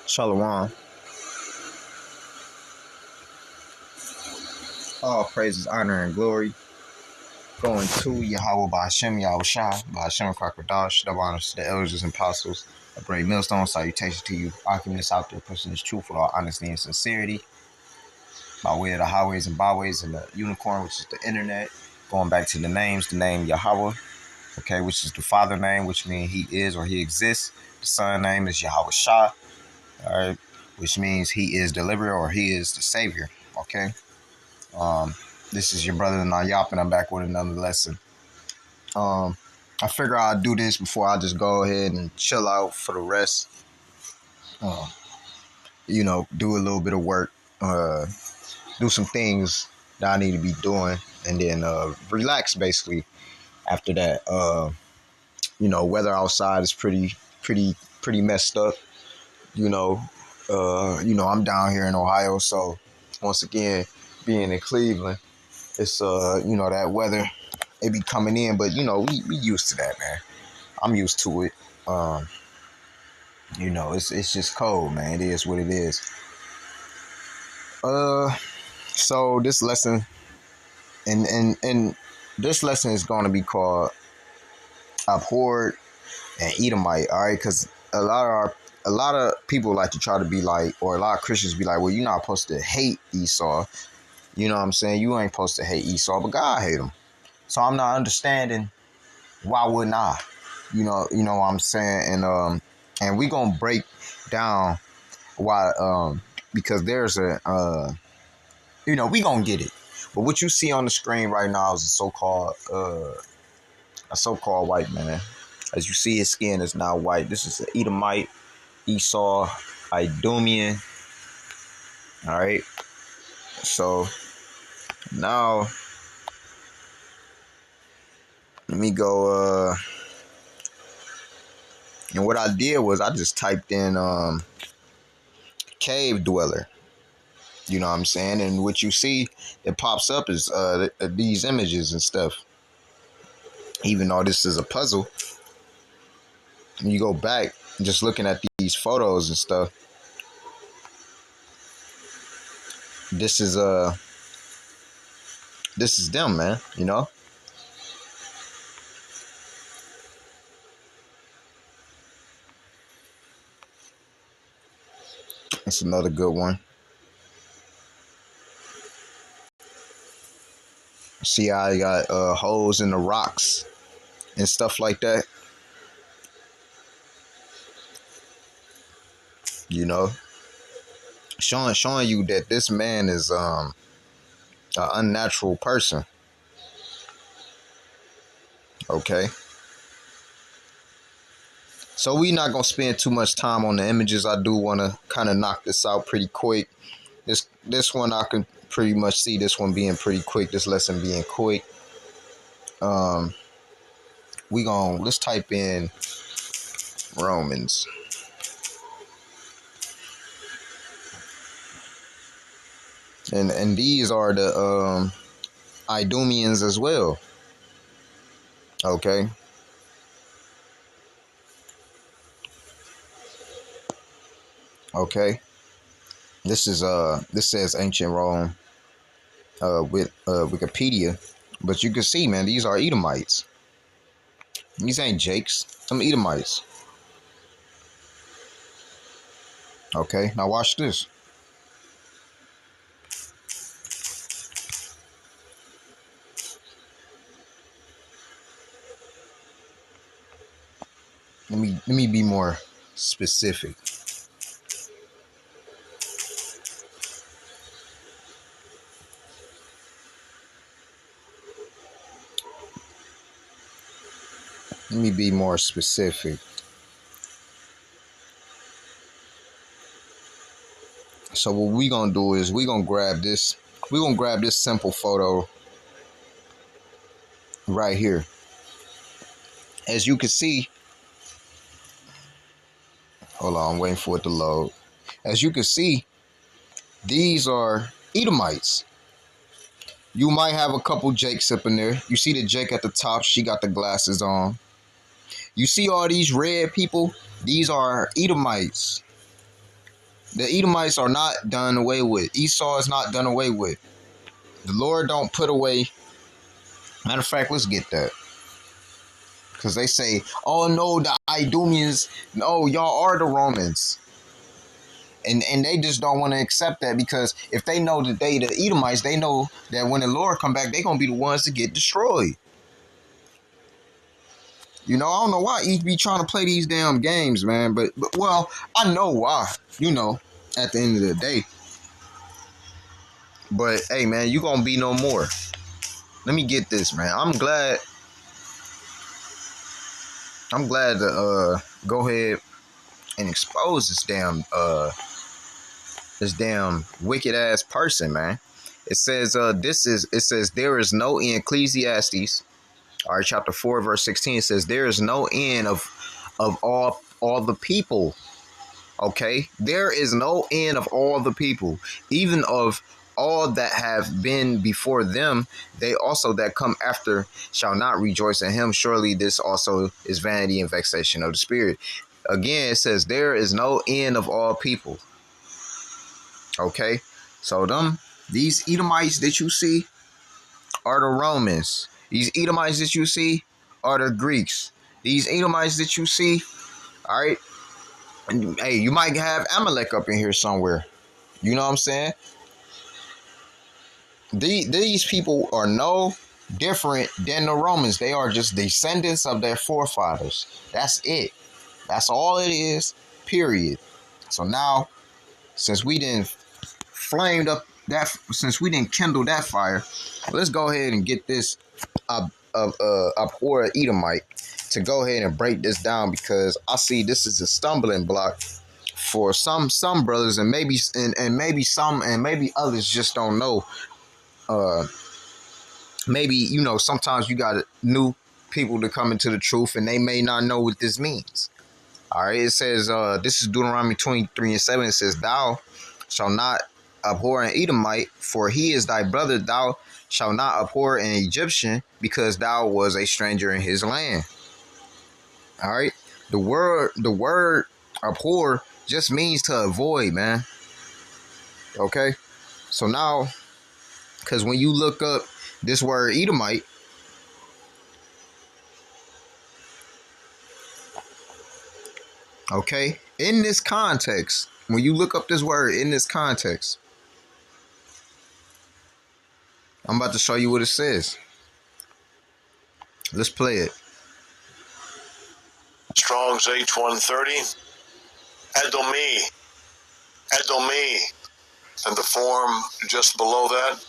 Shalom. All praises, honor, and glory going to Yahweh by Hashem, Yahweh Shah, by Hashem Krakodash, the honors to the elders and apostles. A brave millstone salutation to you, occupants out there pushing this truth with all honesty and sincerity, by way of the highways and byways and the unicorn, which is the internet. Going back to the name Yahweh, okay, which is the Father name, which means he is or he exists. The Son name is Yahweh Shah, all right, which means he is deliverer or he is the Savior, okay. This is your brother Nayap, and I'm back with another lesson. I figure I'll do this before I just go ahead and chill out for the rest. Do a little bit of work, do some things that I need to be doing, and then relax basically after that. Weather outside is pretty messed up. I'm down here in Ohio, so once again, being in Cleveland, it's that weather, it be coming in, but we used to that, man. I'm used to it. It's just cold, man. It is what it is. So this lesson and this lesson is going to be called Abhor and Edomite, all right? Because a lot of people like to try to be like, or a lot of Christians be like, well, you're not supposed to hate Esau. You know what I'm saying? You ain't supposed to hate Esau, but God hate him. So I'm not understanding why wouldn't I? You know what I'm saying? And we gonna break down why because there's we gonna get it. But what you see on the screen right now is a so-called white man. As you see, his skin is now white. This is an Edomite, Esau, Idumean. All right. So now let me go. And what I did was I just typed in cave dweller. You know what I'm saying? And what you see that pops up is these images and stuff. Even though this is a puzzle, when you go back, just looking at these photos and stuff, this is them, man. That's another good one. See how I got holes in the rocks and stuff like that. Showing you that this man is an unnatural person. Okay. So we not gonna spend too much time on the images. I do want to kind of knock this out pretty quick. This one I can pretty much see this one being pretty quick. This lesson being quick. Let's type in Romans. And these are the Idumeans as well. Okay. Okay. This says ancient Rome with Wikipedia, but you can see, man, these are Edomites. These ain't Jakes. Some Edomites. Okay, now watch this. Let me be more specific. Let me be more specific. So what we gonna do is we gonna grab this simple photo right here. As you can see, hold on, I'm waiting for it to load. As you can see, these are Edomites. You might have a couple Jakes up in there. You see the Jake at the top, she got the glasses on. You see all these red people? These are Edomites. The Edomites are not done away with. Esau is not done away with. The Lord don't put away. Matter of fact, let's get that. Because they say, oh no, the Idumeans, no, y'all are the Romans. And they just don't want to accept that, because if they know that they the Edomites, they know that when the Lord come back, they're going to be the ones to get destroyed. You know, I don't know why he be trying to play these damn games, man. But well, I know why, you know, at the end of the day. But hey, man, you gonna be no more. Let me get this, man. I'm glad to go ahead and expose this damn wicked ass person, man. It says there is no end. Ecclesiastes, all right, chapter 4, verse 16. It says there is no end of all the people. Okay, there is no end of all the people, even of all that have been before them. They also that come after shall not rejoice in him. Surely this also is vanity and vexation of the spirit. Again, it says there is no end of all people. Okay, so these Edomites that you see are the Romans. These Edomites that you see are the Greeks. These Edomites that you see, all right. And, hey, you might have Amalek up in here somewhere. You know what I'm saying? These people are no different than the Romans. They are just descendants of their forefathers. That's it. That's all it is, period. So now, since we didn't kindle that fire, let's go ahead and get this Abhor Edomite to go ahead and break this down, because I see this is a stumbling block for some brothers, and maybe others just don't know. Maybe, you know, sometimes you got new people to come into the truth and they may not know what this means. All right, it says this is Deuteronomy 23:7. It says, thou shalt not abhor an Edomite, for he is thy brother. Thou shalt not abhor an Egyptian, because thou was a stranger in his land. All right, the word abhor just means to avoid, man. Okay, so now, because when you look up this word Edomite, okay, in this context, when you look up this word in this context, I'm about to show you what it says. Let's play it. Strong's H130. Edomi. And the form just below that,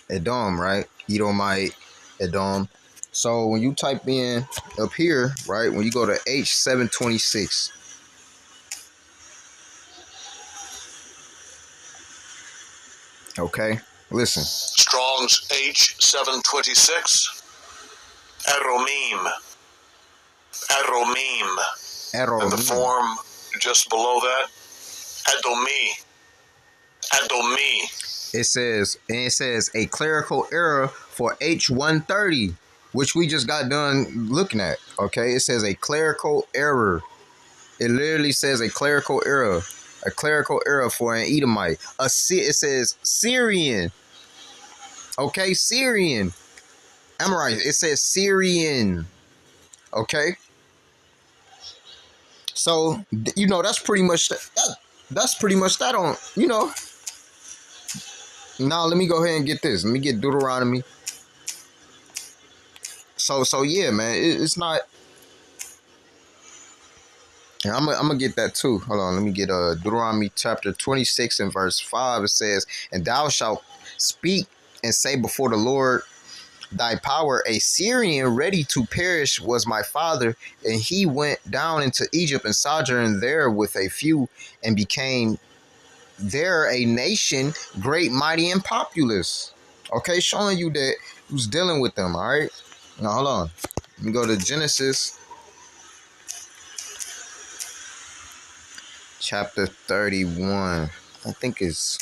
Edom, right? Edomite, Edom. So when you type in up here, right, when you go to H726, okay, listen. Strong's H726. Eromim. And the form just below that, Edomi. It says a clerical error for H130, which we just got done looking at. Okay, it says a clerical error. It literally says a clerical error for an Edomite. It says Syrian. Okay, Syrian. I'm right. It says Syrian. Okay. So, you know, that's pretty much that on, you know. Now let me go ahead and get this. Let me get Deuteronomy. So yeah, man, it's not. And I'm gonna get that too. Hold on, let me get Deuteronomy chapter 26 and verse 5. It says, and thou shalt speak and say before the Lord thy power, a Syrian ready to perish was my father, and he went down into Egypt and sojourned there with a few, and became there a nation great, mighty, and populous. Okay, showing you that who's dealing with them. All right, now hold on. Let me go to Genesis chapter 31. I think it's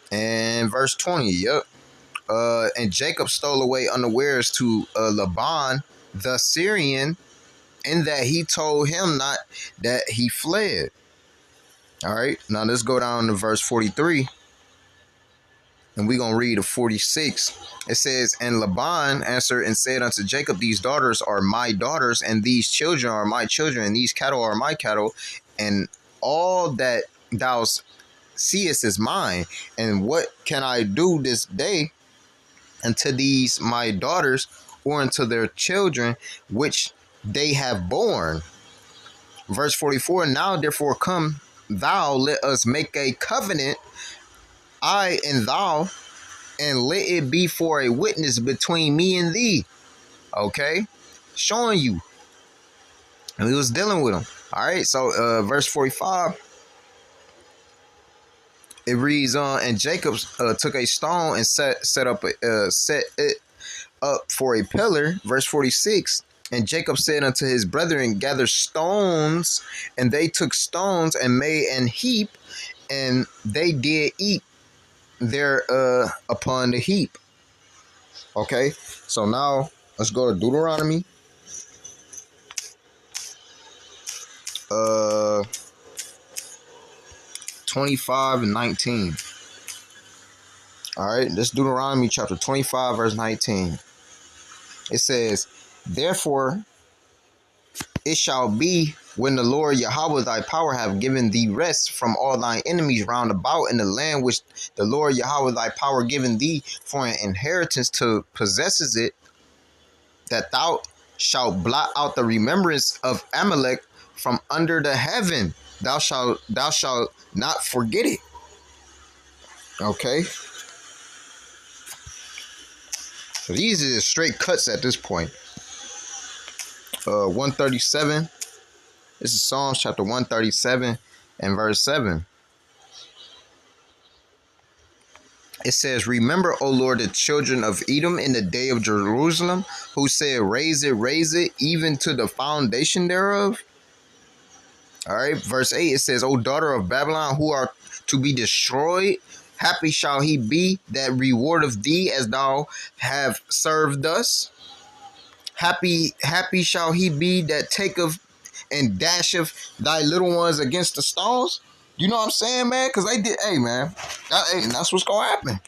and verse 20. Yep. And Jacob stole away unawares to Laban the Syrian, in that he told him not, that he fled. All right, now let's go down to verse 43. And we're going to read a 46. It says, and Laban answered and said unto Jacob, these daughters are my daughters, and these children are my children, and these cattle are my cattle, and all that thou seest is mine. And what can I do this day unto these my daughters, or unto their children, which they have borne? Verse 44, now therefore come thou, let us make a covenant, I and thou, and let it be for a witness between me and thee. Okay? Showing you. And we was dealing with him. All right, so verse 45, it reads on, and Jacob took a stone and set it up for a pillar. Verse 46, and Jacob said unto his brethren, gather stones, and they took stones and made an heap, and they did eat there upon the heap. Okay, so now let's go to Deuteronomy 25 and 19. All right, this Deuteronomy chapter 25 verse 19. It says, therefore it shall be, when the Lord Yahweh thy power have given thee rest from all thine enemies round about in the land which the Lord Yahweh thy power given thee for an inheritance to possesses it, that thou shalt blot out the remembrance of Amalek from under the heaven. Thou shalt not forget it. Okay. So these are straight cuts at this point. 137. This is Psalms chapter 137 and verse 7. It says, remember, O Lord, the children of Edom in the day of Jerusalem, who said, raise it, even to the foundation thereof. All right, verse 8, it says, O daughter of Babylon, who are to be destroyed, happy shall he be that rewardeth thee as thou have served us. Happy shall he be that taketh and dasheth thy little ones against the stones. You know what I'm saying, man? Because they did, hey, man, and that's what's going to happen.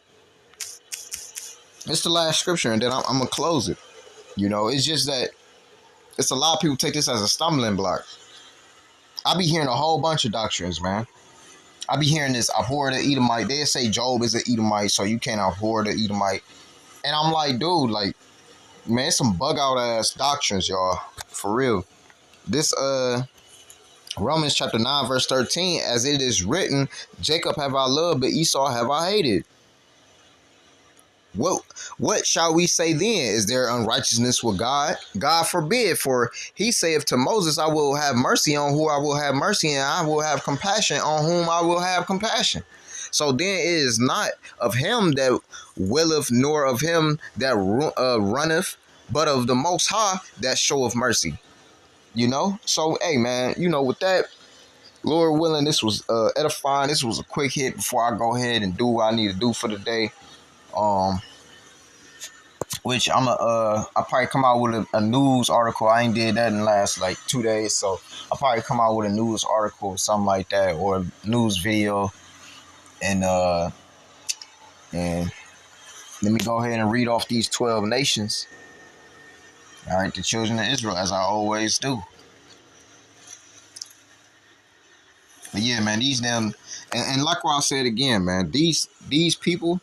It's the last scripture, and then I'm going to close it. You know, it's just that it's a lot of people take this as a stumbling block. I be hearing a whole bunch of doctrines, man. I be hearing this, abhor the Edomite. They say Job is an Edomite, so you can't abhor the Edomite. And I'm like, dude, like, man, it's some bug out ass doctrines, y'all. For real. This Romans chapter 9 verse 13, as it is written, Jacob have I loved, but Esau have I hated. What shall we say then? Is there unrighteousness with God? God forbid, for he saith to Moses, I will have mercy on who I will have mercy, and I will have compassion on whom I will have compassion. So then it is not of him that willeth, nor of him that runneth, but of the Most High that showeth mercy. You know? So, hey, man, you know, with that, Lord willing, this was edifying. This was a quick hit before I go ahead and do what I need to do for the day. Which I'll probably come out with a news article. I ain't did that in the last like 2 days, so I'll probably come out with a news article or something like that, or a news video, and let me go ahead and read off these 12 nations. All right, the children of Israel, as I always do. But yeah, man, these them, and like what I said again, man, these people.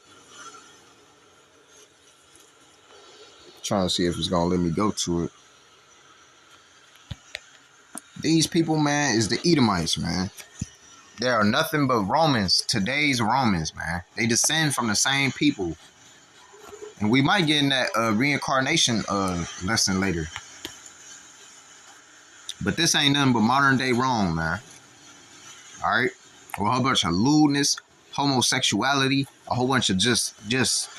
Trying to see if it's gonna let me go to it. These people, man, is the Edomites, man. They are nothing but Romans. Today's Romans, man. They descend from the same people. And we might get in that reincarnation lesson later. But this ain't nothing but modern day Rome, man. Alright? A whole bunch of lewdness, homosexuality, a whole bunch of just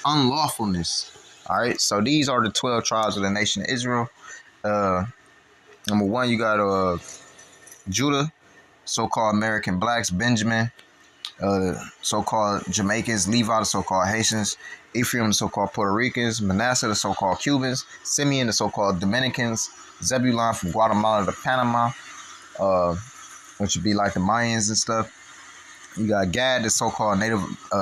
unlawfulness. Alright, so these are the 12 tribes of the nation of Israel. Number 1, you got Judah, so-called American blacks, Benjamin, So-called Jamaicans, Levi, the so-called Haitians, Ephraim, the so-called Puerto Ricans, Manasseh, the so-called Cubans, Simeon, the so-called Dominicans, Zebulon from Guatemala to Panama, which would be like the Mayans and stuff. You got Gad, the so-called Native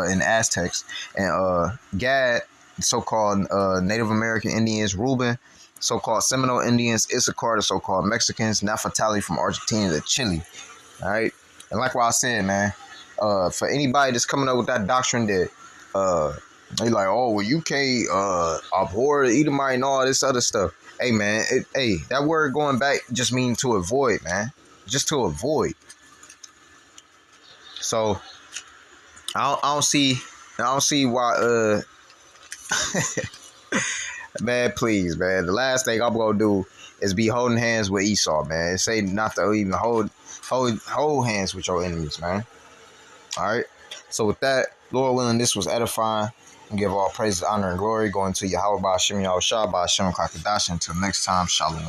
in Aztecs, and Gad, the so-called Native American Indians, Reuben, so-called Seminole Indians, Issachar, the so-called Mexicans, Naphtali from Argentina to Chile. All right, and like what I said, man, for anybody that's coming up with that doctrine that they like, oh, well, you can't abhor the Edomite and all this other stuff. Hey, man, that word going back just means to avoid, man, just to avoid. So I don't see why man, please, man. The last thing I'm gonna do is be holding hands with Esau, man. Say not to even hold hands with your enemies, man. All right. So with that, Lord willing, this was edifying. And give all praises, honor, and glory going to Yahweh by Hashem Yahushua by Hashem Kakadash. Until next time, Shalom.